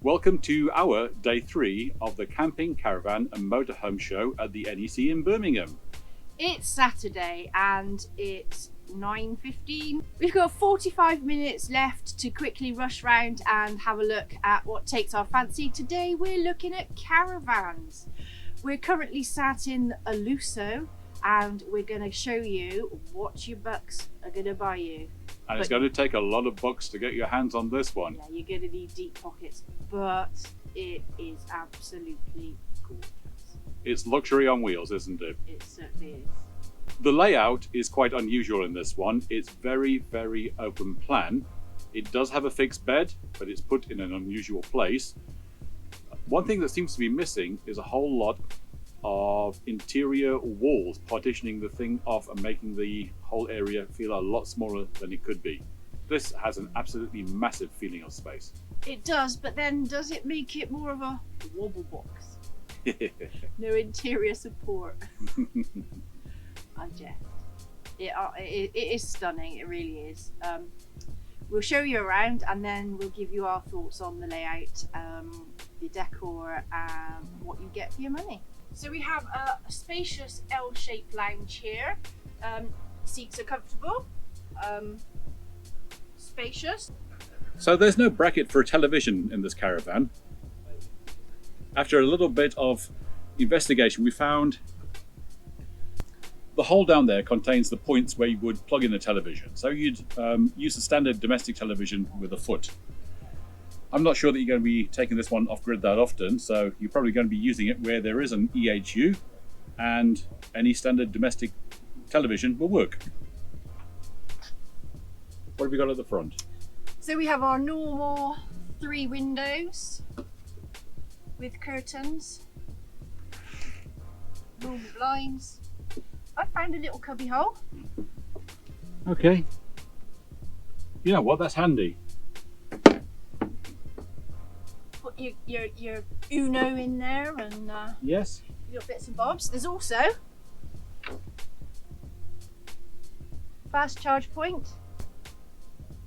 Welcome to our day 3 of the Camping Caravan and Motorhome show at the NEC in Birmingham. It's Saturday and it's 9:15. We've got 45 minutes left to quickly rush round and have a look at what takes our fancy. Today we're looking at caravans. We're currently sat in a Lusso and we're going to show you what your bucks are going to buy you. And it's going to take a lot of bucks to get your hands on this one. Yeah, you're going to need deep pockets, but it is absolutely gorgeous. It's luxury on wheels, isn't it? It certainly is. The layout is quite unusual in this one. It's very, very open plan. It does have a fixed bed, but it's put in an unusual place. One thing that seems to be missing is a whole lot of interior walls partitioning the thing off and making the whole area feel a lot smaller than it could be. This has an absolutely massive feeling of space. It does, but then does it make it more of a wobble box? No interior support. I jest. It is stunning, it really is. We'll show you around and then we'll give you our thoughts on the layout, the decor and what you get for your money. So we have a spacious L-shaped lounge here. Seats are comfortable, spacious. So there's no bracket for a television in this caravan. After a little bit of investigation, we found the hole down there contains the points where you would plug in the television. So you'd use a standard domestic television with a foot. I'm not sure that you're going to be taking this one off grid that often, so you're probably going to be using it where there is an EHU and any standard domestic television will work. What have we got at the front? So we have our normal 3 windows with curtains, normal blinds. I found a little cubby hole. Okay. You know what, that's handy. Put your Uno in there and Yes. little bits and bobs. There's also fast charge point.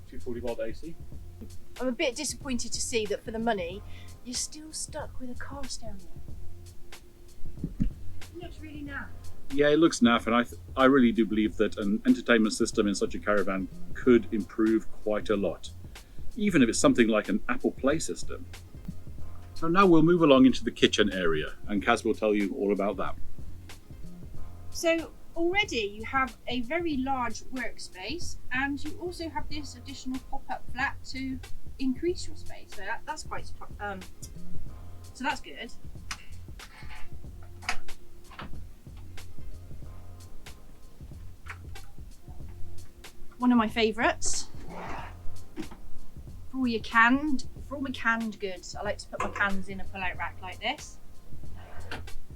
240 volt AC. I'm a bit disappointed to see that for the money, you're still stuck with a cast down there. It looks really naff. Yeah, it looks naff, and I really do believe that an entertainment system in such a caravan could improve quite a lot, even if it's something like an Apple Play system. So now we'll move along into the kitchen area, and Kaz will tell you all about that. So already you have a very large workspace, and you also have this additional pop-up flat to increase your space. So that's quite so that's good. One of my favourites for all my canned goods. I like to put my cans in a pull-out rack like this,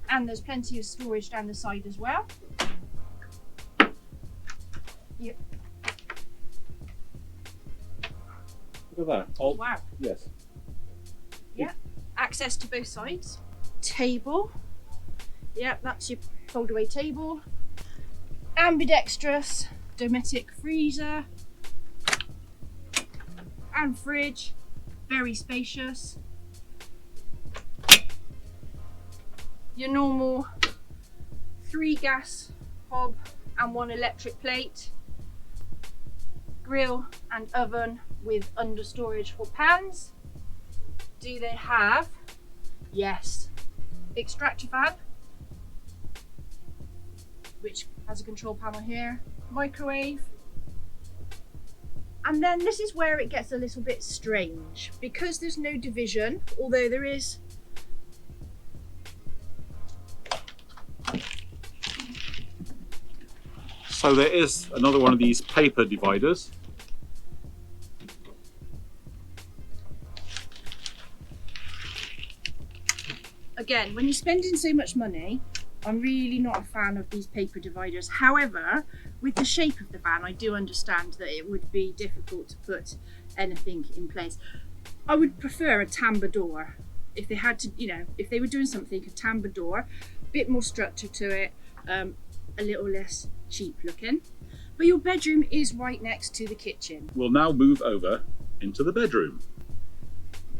and there's plenty of storage down the side as well. Yep. Look at that. Oh, wow. Yes. Yeah, access to both sides. Table. Yep, that's your fold-away table. Ambidextrous Dometic freezer and fridge, very spacious. Your normal 3 gas hob and 1 electric plate, grill and oven with under storage for pans. Do they have? Yes, extractor fan, which has a control panel here, microwave. And then this is where it gets a little bit strange, because there's no division, although there is So there is another one of these paper dividers. again, when you're spending so much money, I'm really not a fan of these paper dividers. However, with the shape of the van, I do understand that it would be difficult to put anything in place. I would prefer a tambour door. If they had to, you know, if they were doing something, a tambour door, a bit more structure to it, a little less cheap looking. But your bedroom is right next to the kitchen. We'll now move over into the bedroom.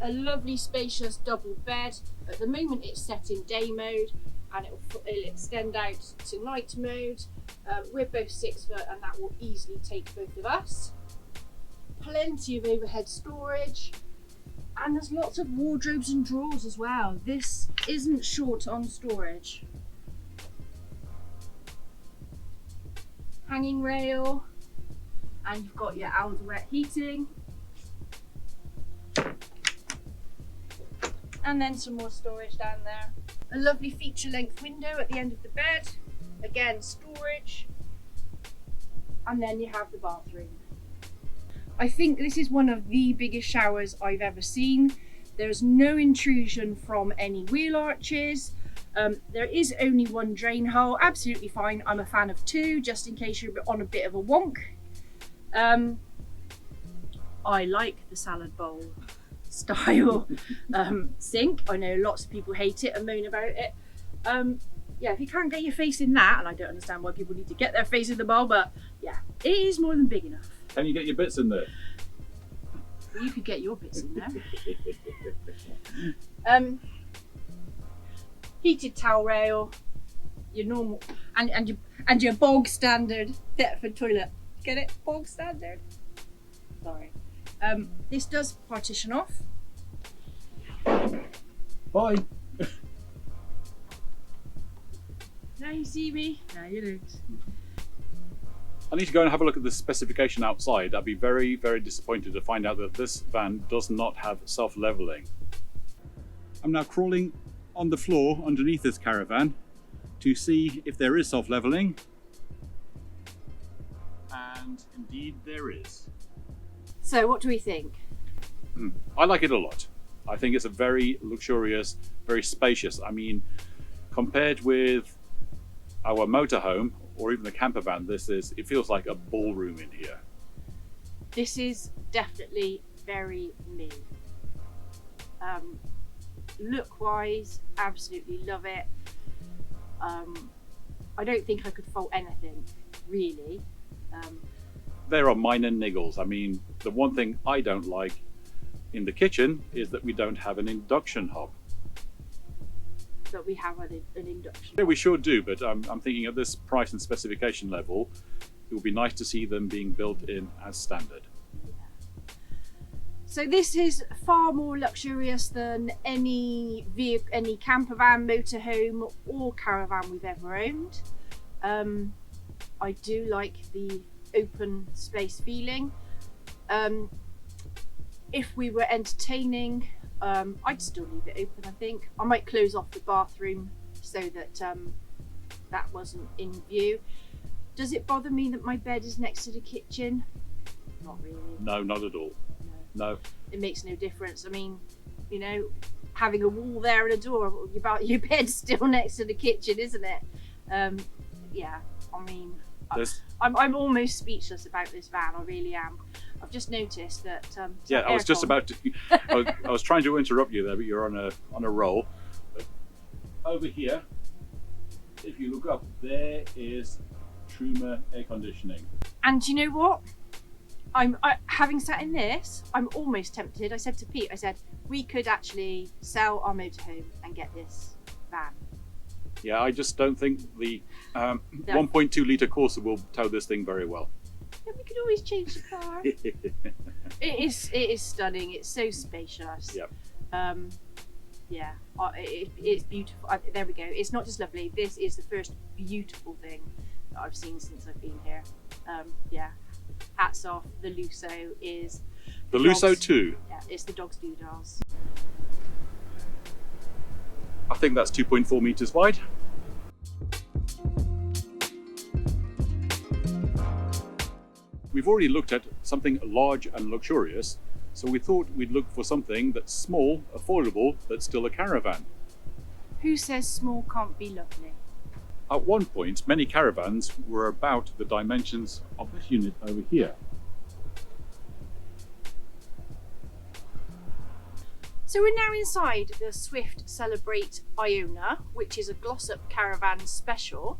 a lovely spacious double bed. At the moment it's set in day mode and it'll extend out to night mode. We're both 6 foot and that will easily take both of us. Plenty of overhead storage, and there's lots of wardrobes and drawers as well. This isn't short on storage. Hanging rail, and you've got your Alda wet heating. And then some more storage down there. A lovely feature length window at the end of the bed. Again, storage. And then you have the bathroom. I think this is one of the biggest showers I've ever seen. There's no intrusion from any wheel arches. There is only one drain hole, absolutely fine. I'm a fan of 2, just in case you're on a bit of a wonk. I like the salad bowl style sink. I know lots of people hate it and moan about it. Yeah, if you can't get your face in that, and I don't understand why people need to get their face in the bowl, but yeah, it is more than big enough. Can you get your bits in there? You could get your bits in there. Heated towel rail, your normal, and your bog standard Thetford toilet. Get it? Bog standard. Sorry. This does partition off. Bye. Now you see me. Now you don't. I need to go and have a look at the specification outside. I'd be very, very disappointed to find out that this van does not have self-leveling. I'm now crawling on the floor underneath this caravan to see if there is self-leveling. And indeed there is. So what do we think? I like it a lot. I think it's a very luxurious, very spacious. I mean, compared with our motorhome or even the camper van, it feels like a ballroom in here. This is definitely very me. Look wise, absolutely love it. I don't think I could fault anything, really. There are minor niggles. I mean, the one thing I don't like in the kitchen is that we don't have an induction hob. But we have an induction. Yeah, we sure do, but I'm thinking at this price and specification level, it would be nice to see them being built in as standard. Yeah. So this is far more luxurious than any camper van, motorhome or caravan we've ever owned. I do like the open space feeling. If we were entertaining, I'd still leave it open. I think I might close off the bathroom so that that wasn't in view. Does it bother me that my bed is next to the kitchen? Not really. No, not at all. No. It makes no difference. I mean, you know, having a wall there and a door, your bed's still next to the kitchen, isn't it? Yeah, I mean, I'm almost speechless about this van. I really am. I've just noticed that. Yeah, I was just about to. I was trying to interrupt you there, but you're on a roll. But over here, if you look up, there is Truma air conditioning. And you know what? Having sat in this, I'm almost tempted. I said to Pete, we could actually sell our motorhome and get this van. Yeah, I just don't think the 1.2 litre Corsa will tow this thing very well. Yeah, we could always change the car. It is stunning. It's so spacious. Yep. Yeah, it's beautiful. There we go. It's not just lovely. This is the first beautiful thing that I've seen since I've been here. Yeah, hats off. The Lusso is the Lusso II. Yeah, it's the dog's doodles. I think that's 2.4 meters wide. We've already looked at something large and luxurious, so we thought we'd look for something that's small, affordable, but still a caravan. Who says small can't be lovely? At one point, many caravans were about the dimensions of this unit over here. So we're now inside the Swift Celebrate Iona, which is a gloss-up caravan special.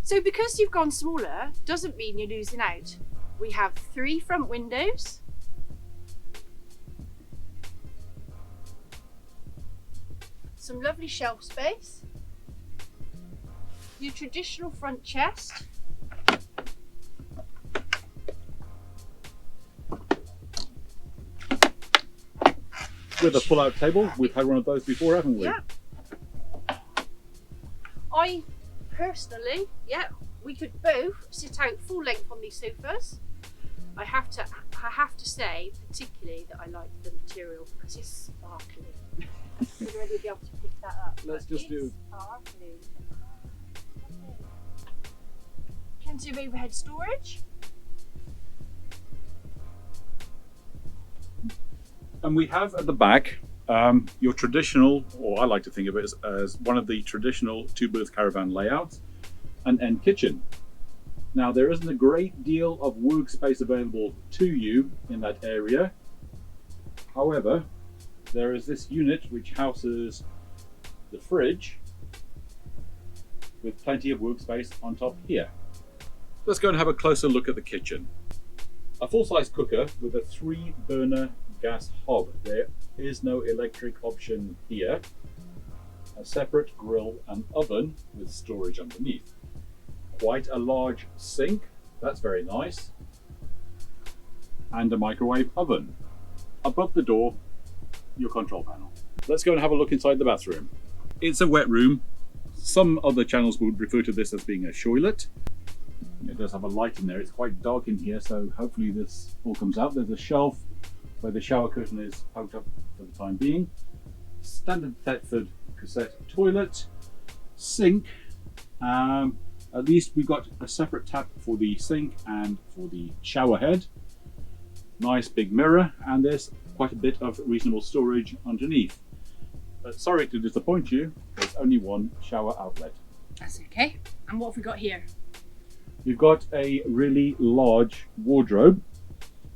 So because you've gone smaller, doesn't mean you're losing out. We have 3 front windows, some lovely shelf space, your traditional front chest, with a pull-out table. We've had one of those before, haven't we? Yeah. I personally, yeah, we could both sit out full length on these sofas. I have to say, particularly, that I like the material because it's sparkly. We'd already be able to pick that up. Let's just do. Sparkly. Plenty of overhead storage. And we have at the back your traditional, or I like to think of it as one of the traditional two-booth caravan layouts, an end kitchen. Now, there isn't a great deal of workspace available to you in that area. However, there is this unit which houses the fridge with plenty of workspace on top here. Let's go and have a closer look at the kitchen. A full-size cooker with a 3-burner gas hob. There is no electric option here. A separate grill and oven with storage underneath. Quite a large sink, that's very nice. And a microwave oven. Above the door, your control panel. Let's go and have a look inside the bathroom. It's a wet room. Some other channels would refer to this as being a toilet. It does have a light in there. It's quite dark in here, so hopefully this all comes out. There's a shelf where the shower curtain is poked up for the time being. Standard Thetford cassette toilet, sink. At least we've got a separate tap for the sink and for the shower head. Nice big mirror, and there's quite a bit of reasonable storage underneath. But sorry to disappoint you, there's only one shower outlet. That's okay. And what have we got here? We've got a really large wardrobe,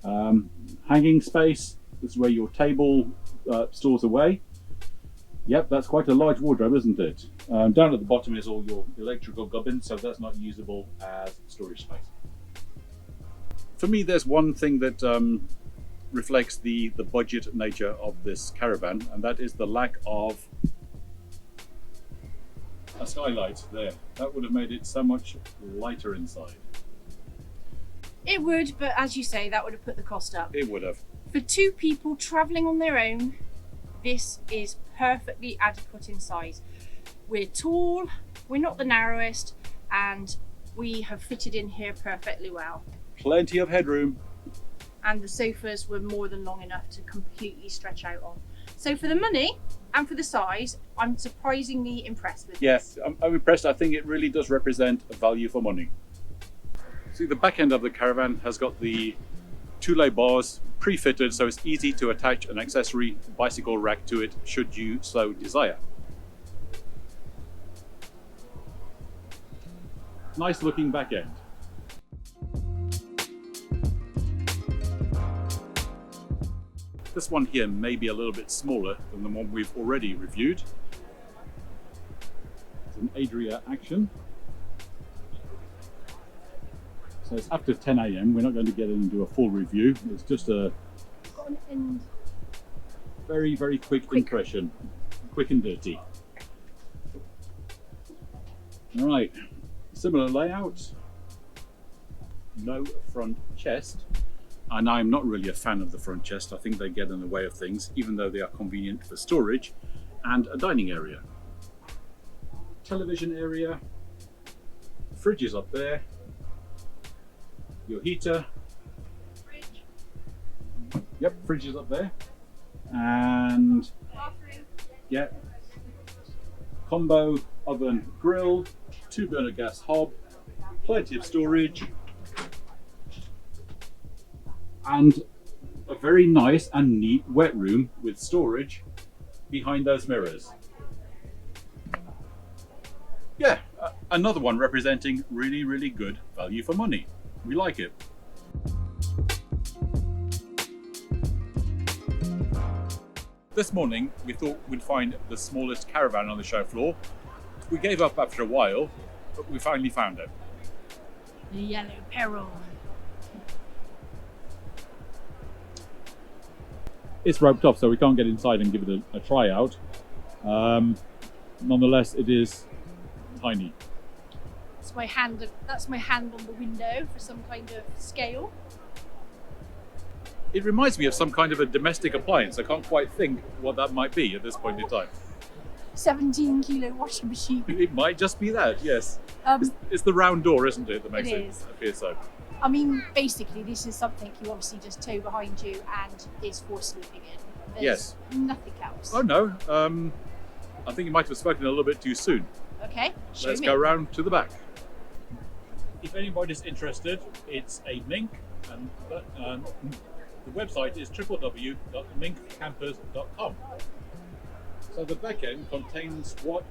hanging space. This is where your table stores away. Yep, that's quite a large wardrobe, isn't it? Down at the bottom is all your electrical gubbins, so that's not usable as storage space. For me, there's one thing that reflects the budget nature of this caravan, and that is the lack of a skylight there. That would have made it so much lighter inside. It would, but as you say, that would have put the cost up. It would have. For 2 people travelling on their own, this is perfectly adequate in size. We're tall, we're not the narrowest, and we have fitted in here perfectly well. Plenty of headroom. And the sofas were more than long enough to completely stretch out on. So for the money and for the size, I'm surprisingly impressed with Yes, this. I'm impressed. I think it really does represent a value for money. See, the back end of the caravan has got the 2-lay bars pre-fitted, so it's easy to attach an accessory bicycle rack to it should you so desire. Nice looking back end. This one here may be a little bit smaller than the one we've already reviewed. It's an Adria Action. So it's after 10 AM. We're not going to get in and do a full review. It's just a very, very quick impression. Quick and dirty. All right, similar layout. No front chest. And I'm not really a fan of the front chest. I think they get in the way of things, even though they are convenient for storage, and a dining area. Television area, fridge is up there, your heater. Fridge. Yep, fridge is up there. And yeah, combo oven grill, 2-burner gas hob, plenty of storage, and a very nice and neat wet room with storage behind those mirrors. Yeah, another one representing really, really good value for money. We like it. This morning we thought we'd find the smallest caravan on the show floor. We gave up after a while, but we finally found it. The Yellow Peril. It's roped off, so we can't get inside and give it a try out. Nonetheless, it is tiny. That's my hand. That's my hand on the window for some kind of scale. It reminds me of some kind of a domestic appliance. I can't quite think what that might be at this point in time. 17-kilo washing machine. It might just be that, yes. It's the round door, isn't it, that makes it appear so. I mean, basically, this is something you obviously just tow behind you and is for sleeping in. There's Yes. nothing else. Oh no, I think you might have spoken a little bit too soon. Okay, show Let's me. go round to the back. If anybody's interested, it's a mink, and the website is www.minkcampers.com. So the back end contains what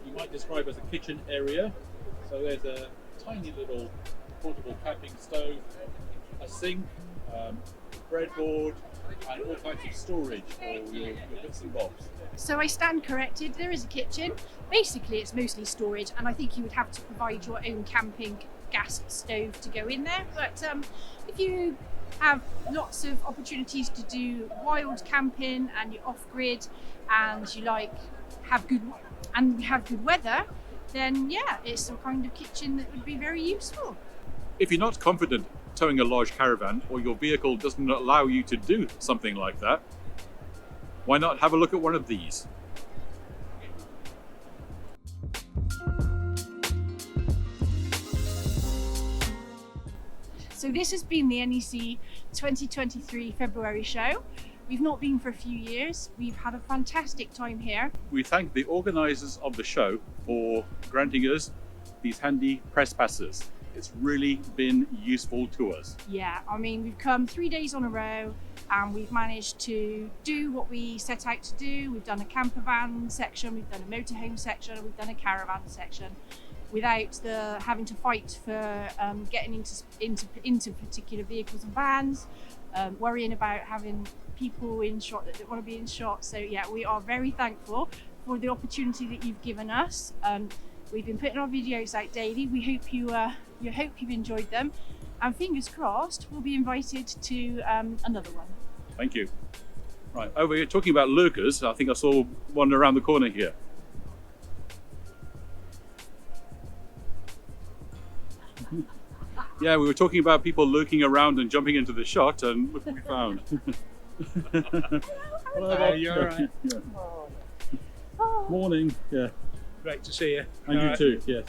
you might describe as a kitchen area. So there's a tiny little portable camping stove, a sink, breadboard, and all kinds of storage for your bits and bobs. So I stand corrected, there is a kitchen. Basically it's mostly storage, and I think you would have to provide your own camping gas stove to go in there. But if you have lots of opportunities to do wild camping and you're off-grid and you have good weather, then yeah, it's some kind of kitchen that would be very useful. If you're not confident towing a large caravan, or your vehicle doesn't allow you to do something like that, why not have a look at one of these? So this has been the NEC 2023 February show. We've not been for a few years. We've had a fantastic time here. We thank the organisers of the show for granting us these handy press passes. It's really been useful to us. Yeah, I mean, we've come 3 days on a row and we've managed to do what we set out to do. We've done a campervan section, we've done a motorhome section, and we've done a caravan section without having to fight for getting into particular vehicles and vans, worrying about having people in shot that don't want to be in shot. So yeah, we are very thankful for the opportunity that you've given us. We've been putting our videos out daily. We hope you've enjoyed them, and fingers crossed we'll be invited to another one. Thank you. Right, over here, talking about lurkers, I think I saw one around the corner here. Yeah, we were talking about people lurking around and jumping into the shot, and look what we found. Hello, you're all right. Yeah. Morning. Yeah. Great to see you. And All you right. too. Yes.